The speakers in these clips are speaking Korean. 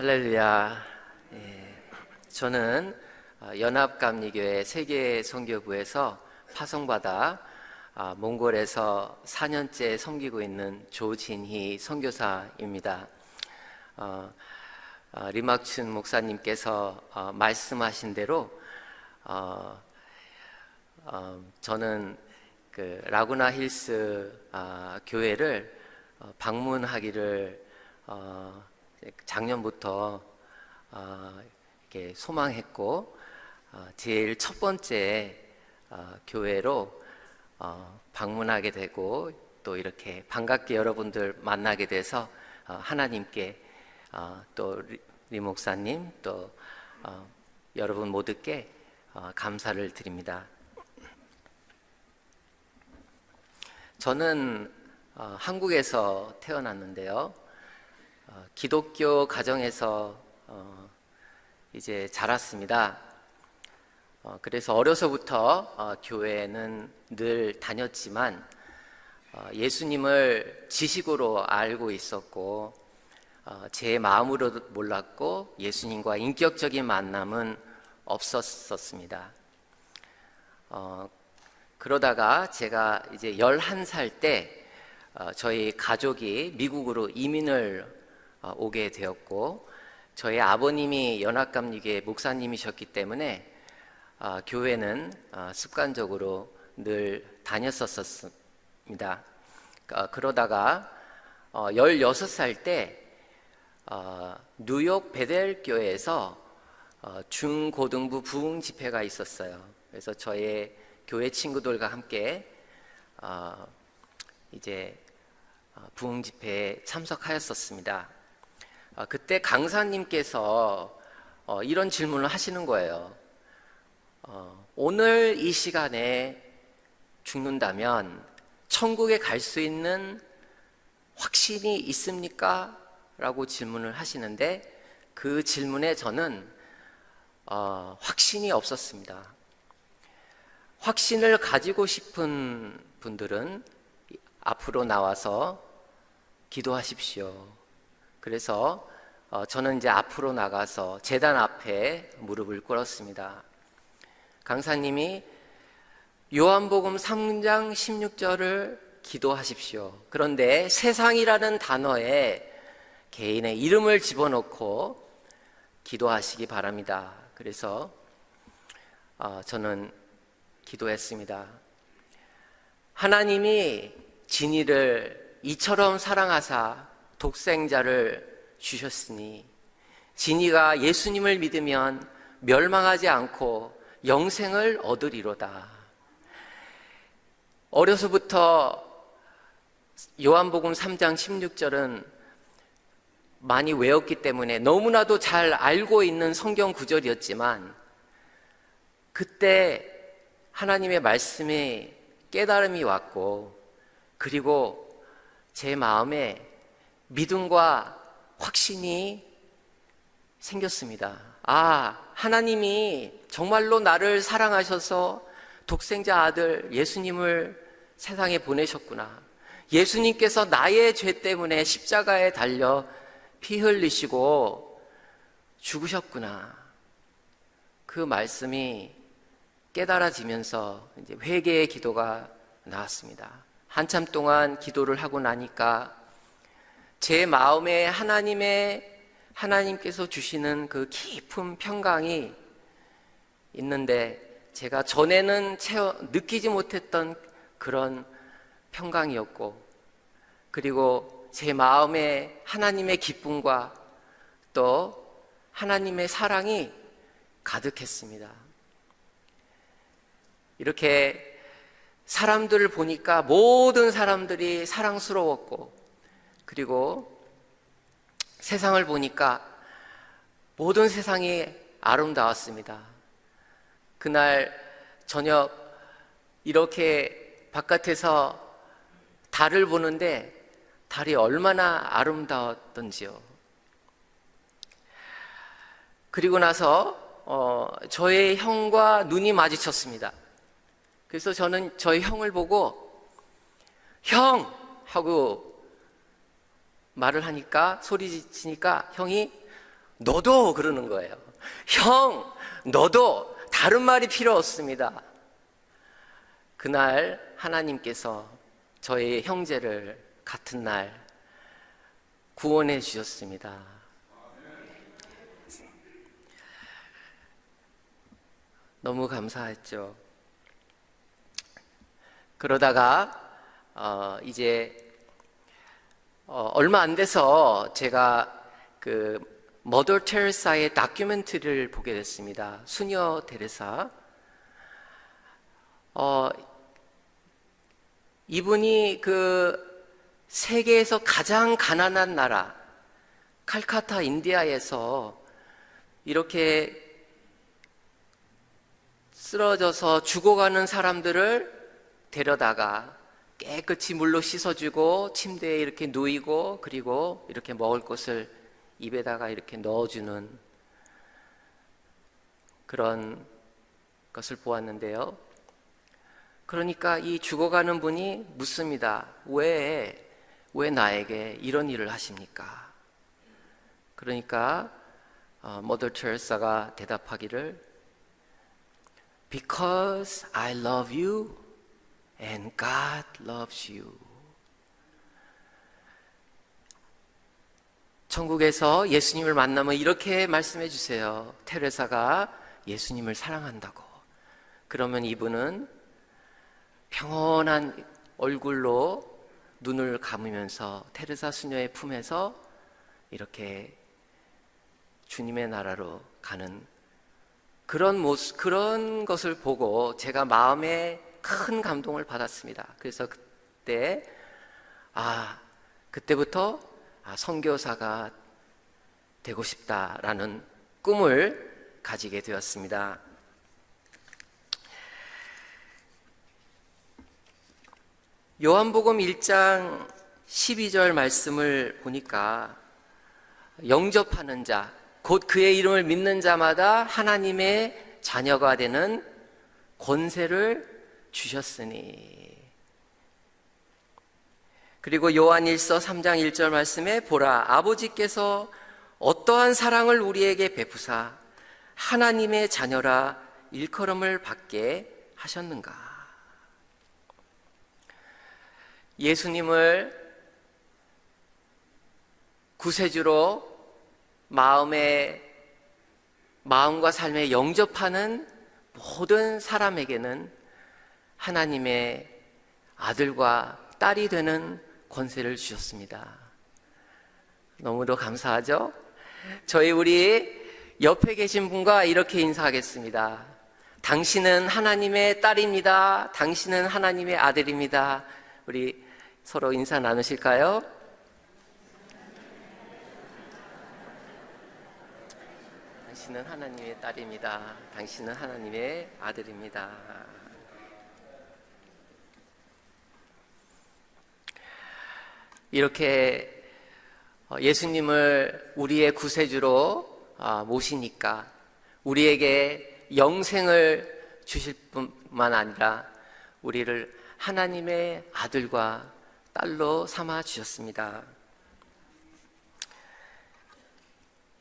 할렐루야. 저는 연합감리교회 세계선교부에서 파송받아 몽골에서 4년째 섬기고 있는 조진희 선교사입니다. 리막춘 목사님께서 말씀하신 대로 저는 그 라구나 힐스 교회를 방문하기를 작년부터 이렇게 소망했고, 제일 첫 번째 교회로 방문하게 되고, 또 이렇게 반갑게 여러분들 만나게 돼서 하나님께 또 리 목사님 또 여러분 모두께 감사를 드립니다. 저는 한국에서 태어났는데요. 기독교 가정에서 이제 자랐습니다. 그래서 어려서부터 교회는 늘 다녔지만 예수님을 지식으로 알고 있었고, 제 마음으로 몰랐고 예수님과 인격적인 만남은 없었습니다. 그러다가 제가 이제 11살 때 저희 가족이 미국으로 이민을 오게 되었고, 저희 아버님이 연합감리교회 목사님이셨기 때문에 교회는 습관적으로 늘 다녔었습니다. 그러다가 16살 때 뉴욕 베델 교회에서 중고등부 부흥 집회가 있었어요. 그래서 저의 교회 친구들과 함께 이제 부흥 집회에 참석하였었습니다. 그때 강사님께서 이런 질문을 하시는 거예요. 오늘 이 시간에 죽는다면 천국에 갈 수 있는 확신이 있습니까? 라고 질문을 하시는데, 그 질문에 저는 확신이 없었습니다. 확신을 가지고 싶은 분들은 앞으로 나와서 기도하십시오. 그래서 저는 이제 앞으로 나가서 제단 앞에 무릎을 꿇었습니다. 강사님이 요한복음 3장 16절을 기도하십시오. 그런데 세상이라는 단어에 개인의 이름을 집어넣고 기도하시기 바랍니다. 그래서 저는 기도했습니다. 하나님이 진이를 이처럼 사랑하사 독생자를 주셨으니 진이가 예수님을 믿으면 멸망하지 않고 영생을 얻으리로다. 어려서부터 요한복음 3장 16절은 많이 외웠기 때문에 너무나도 잘 알고 있는 성경 구절이었지만, 그때 하나님의 말씀에 깨달음이 왔고, 그리고 제 마음에 믿음과 확신이 생겼습니다. 하나님이 정말로 나를 사랑하셔서 독생자 아들 예수님을 세상에 보내셨구나. 예수님께서 나의 죄 때문에 십자가에 달려 피 흘리시고 죽으셨구나. 그 말씀이 깨달아지면서 이제 회개의 기도가 나왔습니다. 한참 동안 기도를 하고 나니까 제 마음에 하나님께서 주시는 그 깊은 평강이 있는데, 제가 전에는 느끼지 못했던 그런 평강이었고, 그리고 제 마음에 하나님의 기쁨과 또 하나님의 사랑이 가득했습니다. 이렇게 사람들을 보니까 모든 사람들이 사랑스러웠고, 그리고 세상을 보니까 모든 세상이 아름다웠습니다. 그날 저녁 이렇게 바깥에서 달을 보는데 달이 얼마나 아름다웠던지요. 그리고 나서 저의 형과 눈이 마주쳤습니다. 그래서 저는 저희 형을 보고 형! 하고 말을 하니까, 소리치니까 형이 너도 그러는 거예요. 형, 너도 다른 말이 필요 없습니다. 그날 하나님께서 저의 형제를 같은 날 구원해 주셨습니다. 너무 감사했죠. 그러다가 이제 얼마 안 돼서 제가 그 머더 테레사의 다큐멘터리를 보게 됐습니다. 수녀 테레사. 이분이 그 세계에서 가장 가난한 나라 칼카타 인디아에서 이렇게 쓰러져서 죽어가는 사람들을 데려다가 깨끗이 물로 씻어주고 침대에 이렇게 누이고 그리고 이렇게 먹을 것을 입에다가 이렇게 넣어주는 그런 것을 보았는데요. 그러니까 이 죽어가는 분이 묻습니다. 왜 나에게 이런 일을 하십니까? 그러니까 머더 테레사가 대답하기를 Because I love you and God loves you. 천국에서 예수님을 만나면 이렇게 말씀해 주세요. 테레사가 예수님을 사랑한다고. 그러면 이분은 평온한 얼굴로 눈을 감으면서 테레사 수녀의 품에서 이렇게 주님의 나라로 가는 그런 모습, 그런 것을 보고 제가 마음에 큰 감동을 받았습니다. 그래서 그때부터 선교사가 되고 싶다라는 꿈을 가지게 되었습니다. 요한복음 1장 12절 말씀을 보니까 영접하는 자, 곧 그의 이름을 믿는 자마다 하나님의 자녀가 되는 권세를 주셨으니. 그리고 요한일서 3장 1절 말씀에 보라, 아버지께서 어떠한 사랑을 우리에게 베푸사 하나님의 자녀라 일컬음을 받게 하셨는가. 예수님을 구세주로 마음과 삶에 영접하는 모든 사람에게는 하나님의 아들과 딸이 되는 권세를 주셨습니다. 너무도 감사하죠? 우리 옆에 계신 분과 이렇게 인사하겠습니다. 당신은 하나님의 딸입니다. 당신은 하나님의 아들입니다. 우리 서로 인사 나누실까요? 당신은 하나님의 딸입니다. 당신은 하나님의 아들입니다. 이렇게 예수님을 우리의 구세주로 모시니까 우리에게 영생을 주실 뿐만 아니라 우리를 하나님의 아들과 딸로 삼아 주셨습니다.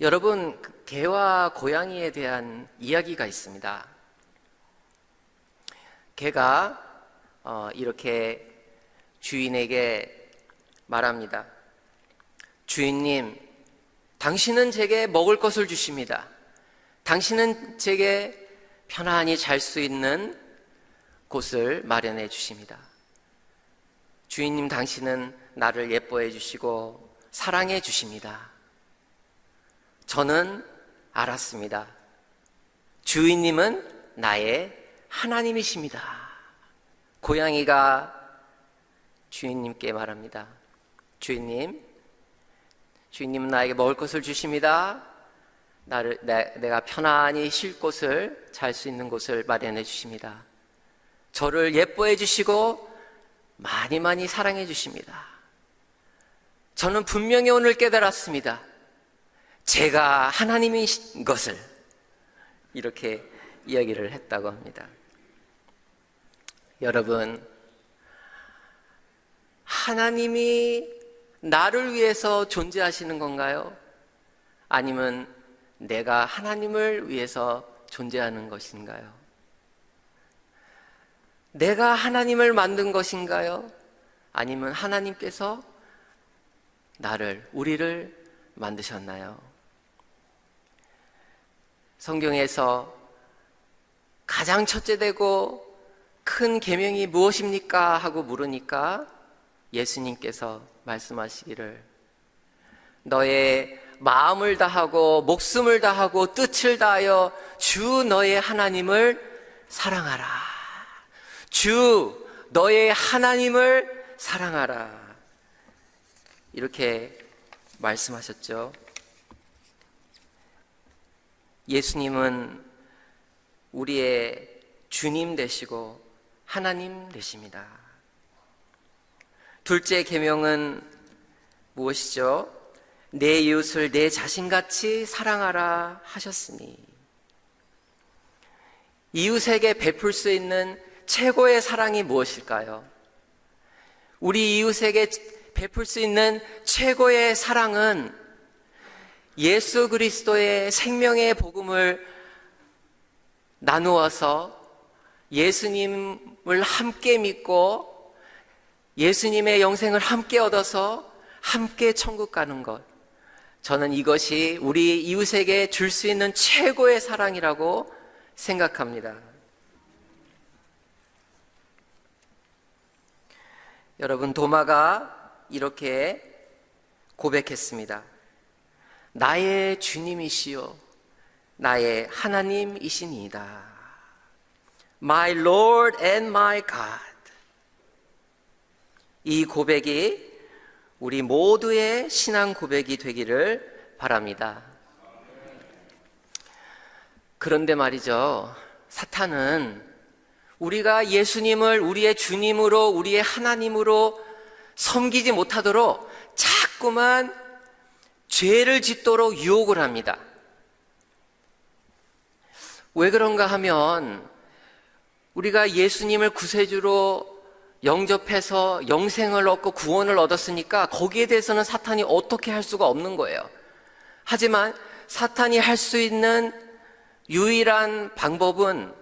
여러분, 개와 고양이에 대한 이야기가 있습니다. 개가 이렇게 주인에게 말합니다. 주인님, 당신은 제게 먹을 것을 주십니다. 당신은 제게 편안히 잘 수 있는 곳을 마련해 주십니다. 주인님, 당신은 나를 예뻐해 주시고 사랑해 주십니다. 저는 알았습니다. 주인님은 나의 하나님이십니다. 고양이가 주인님께 말합니다. 주인님은 나에게 먹을 것을 주십니다. 내가 편안히 쉴 곳을, 잘 수 있는 곳을 마련해 주십니다. 저를 예뻐해 주시고 많이 많이 사랑해 주십니다. 저는 분명히 오늘 깨달았습니다. 제가 하나님인 것을. 이렇게 이야기를 했다고 합니다. 여러분, 하나님이 나를 위해서 존재하시는 건가요? 아니면 내가 하나님을 위해서 존재하는 것인가요? 내가 하나님을 만든 것인가요? 아니면 하나님께서 우리를 만드셨나요? 성경에서 가장 첫째되고 큰 계명이 무엇입니까? 하고 물으니까 예수님께서 말씀하시기를 너의 마음을 다하고 목숨을 다하고 뜻을 다하여 주 너의 하나님을 사랑하라. 주 너의 하나님을 사랑하라. 이렇게 말씀하셨죠. 예수님은 우리의 주님 되시고 하나님 되십니다. 둘째 계명은 무엇이죠? 내 이웃을 내 자신같이 사랑하라 하셨으니, 이웃에게 베풀 수 있는 최고의 사랑이 무엇일까요? 우리 이웃에게 베풀 수 있는 최고의 사랑은 예수 그리스도의 생명의 복음을 나누어서 예수님을 함께 믿고 예수님의 영생을 함께 얻어서 함께 천국 가는 것, 저는 이것이 우리 이웃에게 줄 수 있는 최고의 사랑이라고 생각합니다. 여러분, 도마가 이렇게 고백했습니다. 나의 주님이시요 나의 하나님이시니이다. My Lord and my God. 이 고백이 우리 모두의 신앙 고백이 되기를 바랍니다. 그런데 말이죠, 사탄은 우리가 예수님을 우리의 주님으로, 우리의 하나님으로 섬기지 못하도록 자꾸만 죄를 짓도록 유혹을 합니다. 왜 그런가 하면 우리가 예수님을 구세주로 영접해서 영생을 얻고 구원을 얻었으니까 거기에 대해서는 사탄이 어떻게 할 수가 없는 거예요. 하지만 사탄이 할 수 있는 유일한 방법은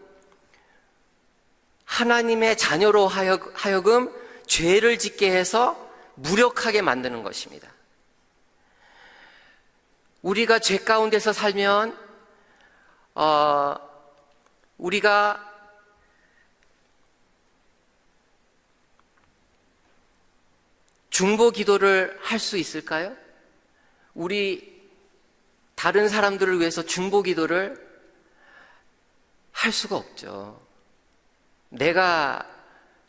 하나님의 자녀로 하여금 죄를 짓게 해서 무력하게 만드는 것입니다. 우리가 죄 가운데서 살면 우리가 중보 기도를 할 수 있을까요? 우리 다른 사람들을 위해서 중보 기도를 할 수가 없죠. 내가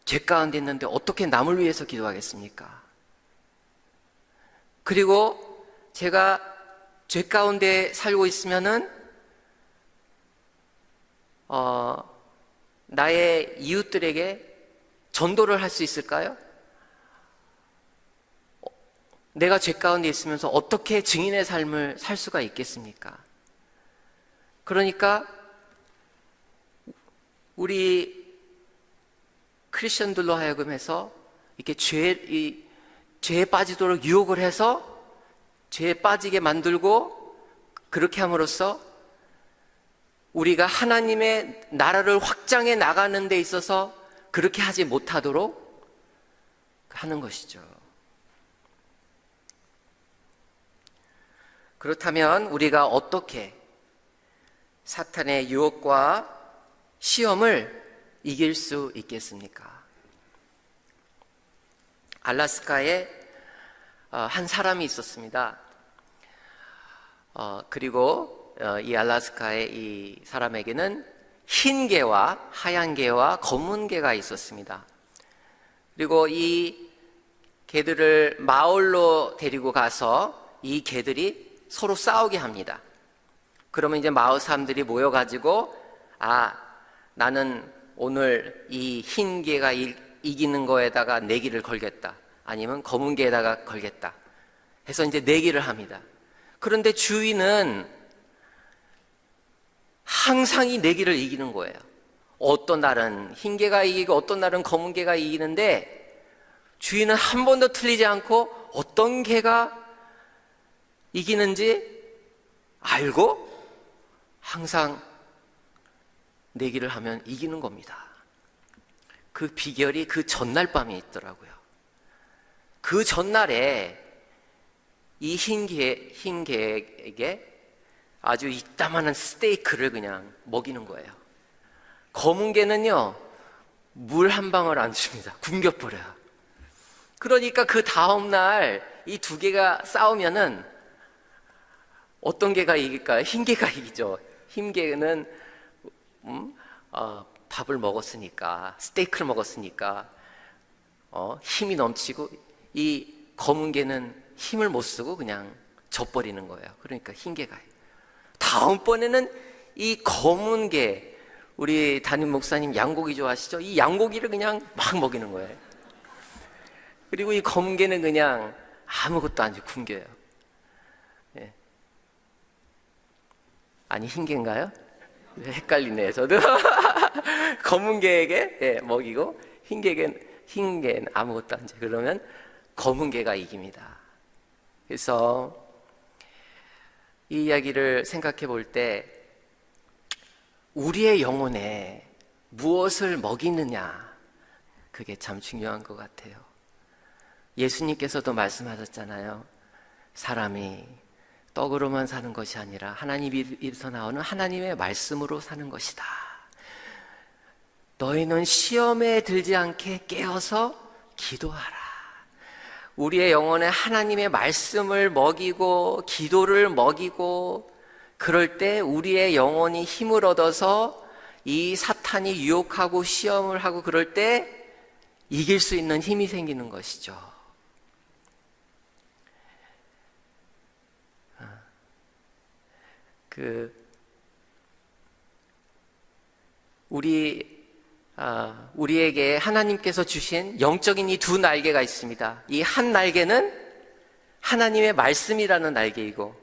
죄 가운데 있는데 어떻게 남을 위해서 기도하겠습니까? 그리고 제가 죄 가운데 살고 있으면은 나의 이웃들에게 전도를 할 수 있을까요? 내가 죄 가운데 있으면서 어떻게 증인의 삶을 살 수가 있겠습니까? 그러니까 우리 크리스천들로 하여금 해서 이렇게 죄에 빠지도록 유혹을 해서 죄에 빠지게 만들고, 그렇게 함으로써 우리가 하나님의 나라를 확장해 나가는 데 있어서 그렇게 하지 못하도록 하는 것이죠. 그렇다면 우리가 어떻게 사탄의 유혹과 시험을 이길 수 있겠습니까? 알라스카에 한 사람이 있었습니다. 그리고 이 알라스카의 이 사람에게는 흰 개와 하얀 개와 검은 개가 있었습니다. 그리고 이 개들을 마을로 데리고 가서 이 개들이 서로 싸우게 합니다. 그러면 이제 마을 사람들이 모여가지고, 나는 오늘 이 흰 개가 이기는 거에다가 내기를 걸겠다, 아니면 검은 개에다가 걸겠다 해서 이제 내기를 합니다. 그런데 주인은 항상 이 내기를 이기는 거예요. 어떤 날은 흰 개가 이기고 어떤 날은 검은 개가 이기는데, 주인은 한 번도 틀리지 않고 어떤 개가 이기는지 알고 항상 내기를 하면 이기는 겁니다. 그 비결이 그 전날 밤에 있더라고요. 그 전날에 이 흰 개에게 아주 이따만한 스테이크를 그냥 먹이는 거예요. 검은 개는요, 물 한 방울 안 줍니다. 굶겨버려요. 그러니까 그 다음날 이 두 개가 싸우면은 어떤 개가 이길까요? 흰 개가 이기죠. 흰 개는 밥을 먹었으니까, 스테이크를 먹었으니까 힘이 넘치고, 이 검은 개는 힘을 못 쓰고 그냥 져버리는 거예요. 그러니까 흰 개가. 다음번에는 이 검은 개, 우리 담임 목사님 양고기 좋아하시죠? 이 양고기를 그냥 막 먹이는 거예요. 그리고 이 검은 개는 그냥 아무것도 안 주고 굶겨요. 예. 아니, 흰 개인가요? 헷갈리네요, 저도. 검은 개에게 먹이고, 흰 개는 아무것도 안 줘요. 그러면 검은 개가 이깁니다. 그래서 이 이야기를 생각해 볼 때, 우리의 영혼에 무엇을 먹이느냐, 그게 참 중요한 것 같아요. 예수님께서도 말씀하셨잖아요. 사람이 떡으로만 사는 것이 아니라 하나님 입에서 나오는 하나님의 말씀으로 사는 것이다. 너희는 시험에 들지 않게 깨어서 기도하라. 우리의 영혼에 하나님의 말씀을 먹이고 기도를 먹이고, 그럴 때 우리의 영혼이 힘을 얻어서 이 사탄이 유혹하고 시험을 하고 그럴 때 이길 수 있는 힘이 생기는 것이죠. 우리에게 하나님께서 주신 영적인 이 두 날개가 있습니다. 이 한 날개는 하나님의 말씀이라는 날개이고,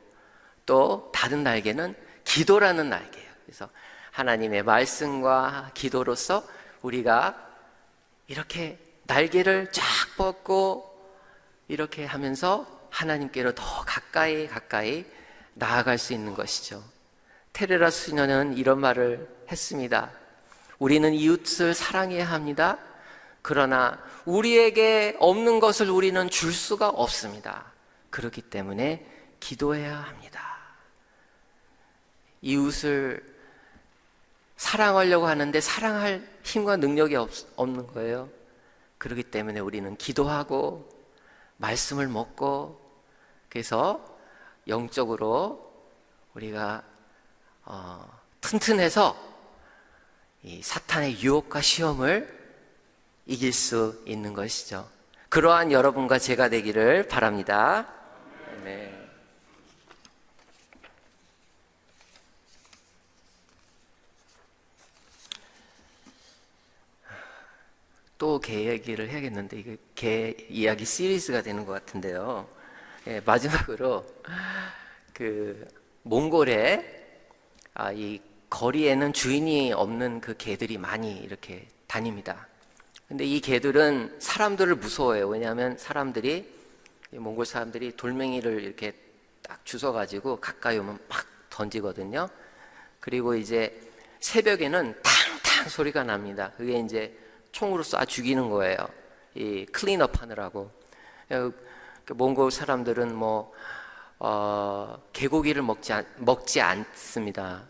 또 다른 날개는 기도라는 날개예요. 그래서 하나님의 말씀과 기도로서 우리가 이렇게 날개를 쫙 뻗고 이렇게 하면서 하나님께로 더 가까이 나아갈 수 있는 것이죠. 테레라 수녀는 이런 말을 했습니다. 우리는 이웃을 사랑해야 합니다. 그러나 우리에게 없는 것을 우리는 줄 수가 없습니다. 그렇기 때문에 기도해야 합니다. 이웃을 사랑하려고 하는데 사랑할 힘과 능력이 없는 거예요. 그렇기 때문에 우리는 기도하고 말씀을 먹고, 그래서 영적으로 우리가 튼튼해서 이 사탄의 유혹과 시험을 이길 수 있는 것이죠. 그러한 여러분과 제가 되기를 바랍니다. 네. 또 개 얘기를 해야겠는데, 이게 개 이야기 시리즈가 되는 것 같은데요. 예, 마지막으로 몽골에 이 거리에는 주인이 없는 그 개들이 많이 이렇게 다닙니다. 근데 이 개들은 사람들을 무서워해요. 왜냐하면 몽골 사람들이 돌멩이를 이렇게 딱 주워가지고 가까이 오면 막 던지거든요. 그리고 이제 새벽에는 탕탕 소리가 납니다. 그게 이제 총으로 쏴 죽이는 거예요. 이 클린업 하느라고. 몽골 사람들은 개고기를 먹지 않습니다.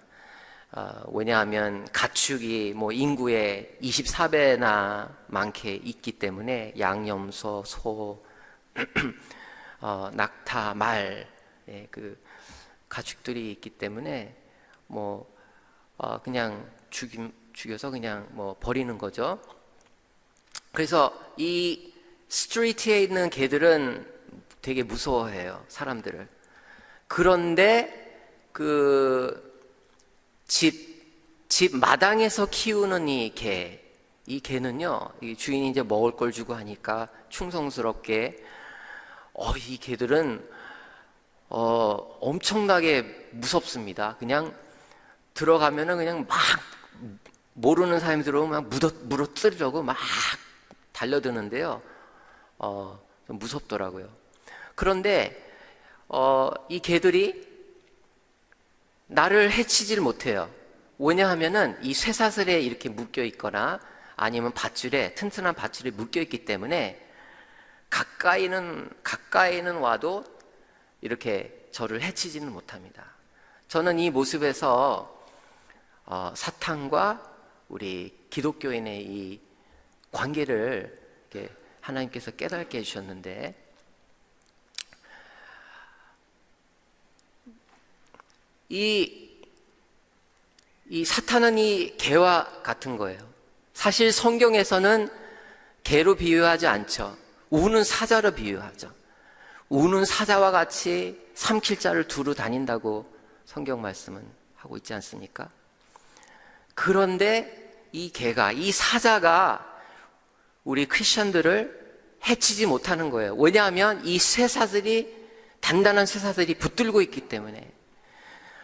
왜냐하면 가축이 인구의 24배나 많게 있기 때문에 양염소, 소, 낙타, 말, 그 가축들이 있기 때문에 그냥 죽여서 그냥 버리는 거죠. 그래서 이 스트리트에 있는 개들은 되게 무서워해요, 사람들을. 그런데 집 마당에서 키우는 이 개는요, 이 주인이 이제 먹을 걸 주고 하니까 충성스럽게, 이 개들은 엄청나게 무섭습니다. 그냥 들어가면은 그냥 막 모르는 사람이 들어오면 물어뜯으려고 막 달려드는데요. 좀 무섭더라고요. 그런데 이 개들이 나를 해치질 못해요. 왜냐하면은 이 쇠사슬에 이렇게 묶여 있거나 아니면 밧줄에, 튼튼한 밧줄에 묶여 있기 때문에 가까이는 와도 이렇게 저를 해치지는 못합니다. 저는 이 모습에서 사탄과 우리 기독교인의 이 관계를 이렇게 하나님께서 깨닫게 해주셨는데, 이 사탄은 이 개와 같은 거예요. 사실 성경에서는 개로 비유하지 않죠. 우는 사자로 비유하죠. 우는 사자와 같이 삼킬 자를 두루 다닌다고 성경 말씀은 하고 있지 않습니까? 그런데 이 개가, 이 사자가 우리 크리스천들을 해치지 못하는 거예요. 왜냐하면 이 쇠사슬이, 단단한 쇠사슬이 붙들고 있기 때문에.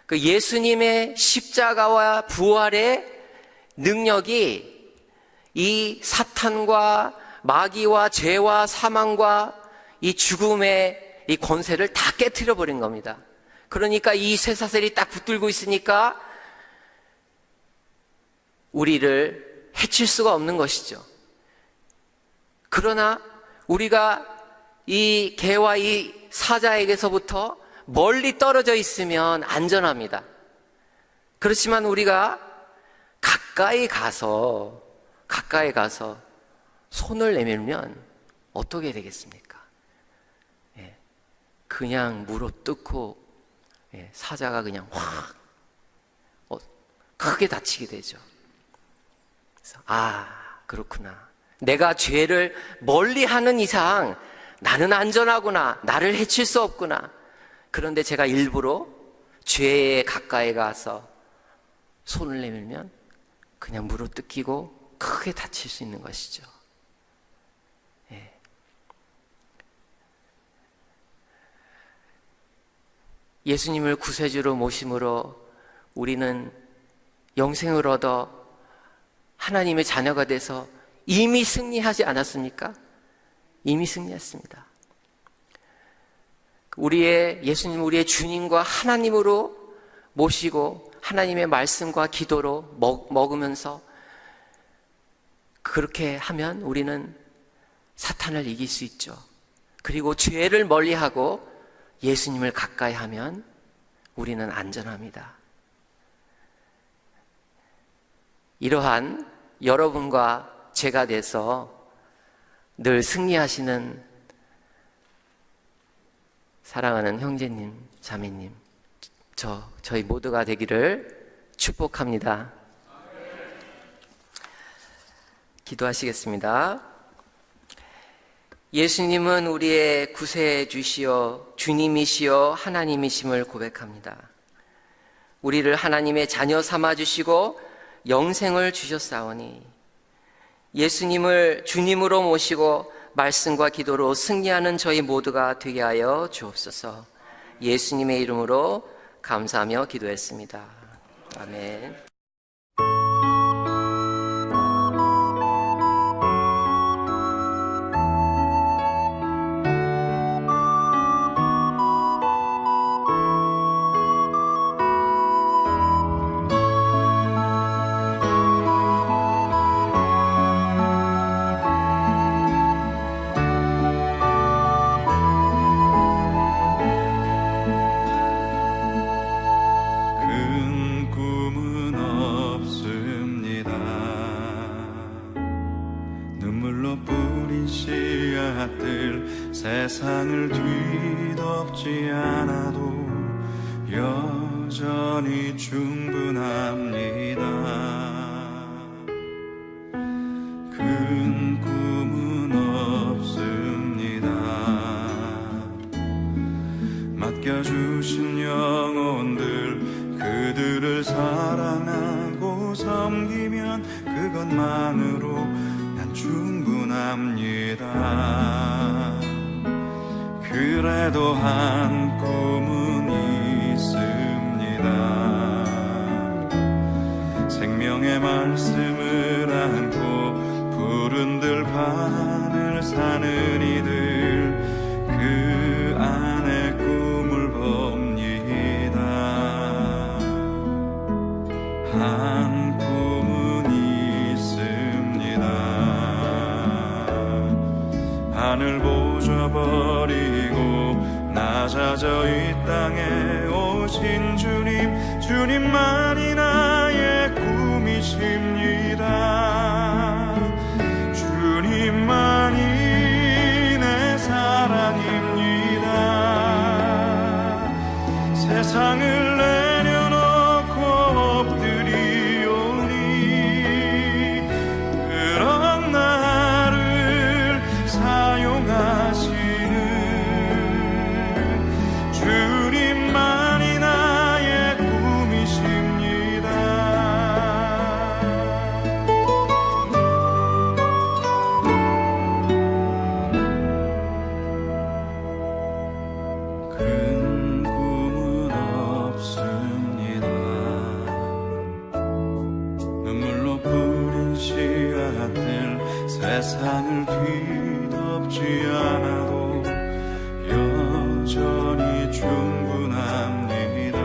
그 예수님의 십자가와 부활의 능력이 이 사탄과 마귀와 죄와 사망과 이 죽음의 이 권세를 다 깨트려 버린 겁니다. 그러니까 이 쇠사슬이 딱 붙들고 있으니까 우리를 해칠 수가 없는 것이죠. 그러나 우리가 이 개와 이 사자에게서부터 멀리 떨어져 있으면 안전합니다. 그렇지만 우리가 가까이 가서 손을 내밀면 어떻게 되겠습니까? 그냥 물어뜯고 사자가 그냥 확 크게 다치게 되죠. 그래서 그렇구나. 내가 죄를 멀리 하는 이상 나는 안전하구나. 나를 해칠 수 없구나. 그런데 제가 일부러 죄에 가까이 가서 손을 내밀면 그냥 물어뜯기고 크게 다칠 수 있는 것이죠. 예수님을 구세주로 모심으로 우리는 영생을 얻어 하나님의 자녀가 돼서 이미 승리하지 않았습니까? 이미 승리했습니다. 예수님 우리의 주님과 하나님으로 모시고 하나님의 말씀과 기도로 먹으면서 그렇게 하면 우리는 사탄을 이길 수 있죠. 그리고 죄를 멀리하고 예수님을 가까이 하면 우리는 안전합니다. 이러한 여러분과 제가 돼서 늘 승리하시는 사랑하는 형제님, 자매님, 저희 모두가 되기를 축복합니다. 기도하시겠습니다. 예수님은 우리의 구세주시여 주님이시여 하나님이심을 고백합니다. 우리를 하나님의 자녀 삼아주시고 영생을 주셨사오니 예수님을 주님으로 모시고 말씀과 기도로 승리하는 저희 모두가 되게 하여 주옵소서. 예수님의 이름으로 감사하며 기도했습니다. 아멘. 세상을 뒤덮지 않아도 여전히 충분합니다. 큰 꿈은 없습니다. 맡겨주신 영혼들 그들을 사랑하고 섬기면 그것만으로 난 충분합니다. 그래도 한 꿈은 있습니다. 생명의 말씀을 안고 푸른 들판을 사는 이들 그 안에 꿈을 봅니다. 하늘 보셔버리고 낮아져 이 땅에 오신 주님, 주님만이 나의 꿈이십니다. 주님만이 내 사랑입니다. 세상을 내려놓고 엎드리오니 그런 나를 사용하시는 주님만이 나의 꿈이십니다. 큰 꿈은 없습니다. 눈물로 뿌린 씨앗들 세상을 뒤덮지 않아도 여전히 충분합니다.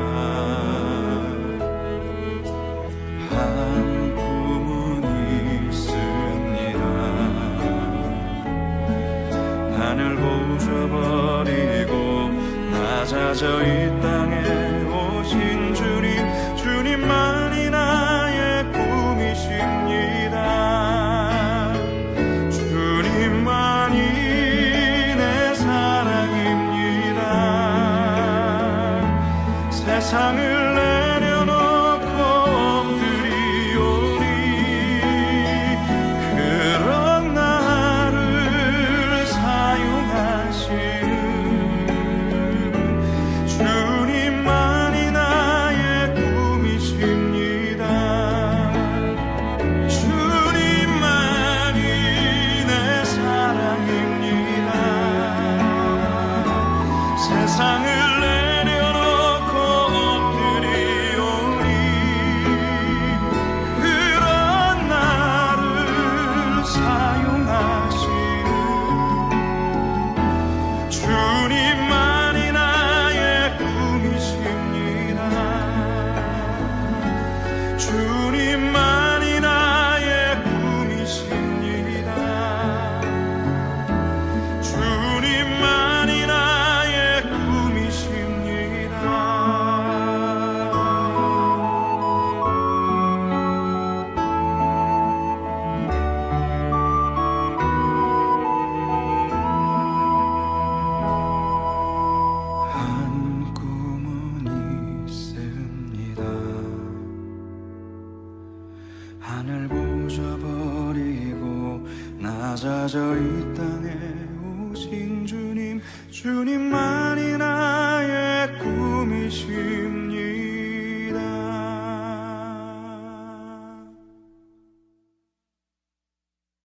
한 꿈은 있습니다. 하늘 보셔버리고 낮아져 이 땅에 오신 주님, 주님만이 나의 꿈이십니다. 주님만이 내 사랑입니다. 세상을 내려놓고 엎드리오니 그런 나를 사용하시는 주님만이 나의 꿈이십니다. 주님만이 내 사랑입니다. 세상을 내려놓고 엎드리오니 그런 나를 사용하시는 주님만이 나의 꿈이십니다. 주님만이 나의 꿈이십니다. 주님만이 나의 꿈이십니다. 한 꿈은 있습니다. 하늘 보셔버리고 낮아져 이 땅에 오신 주님, 주님만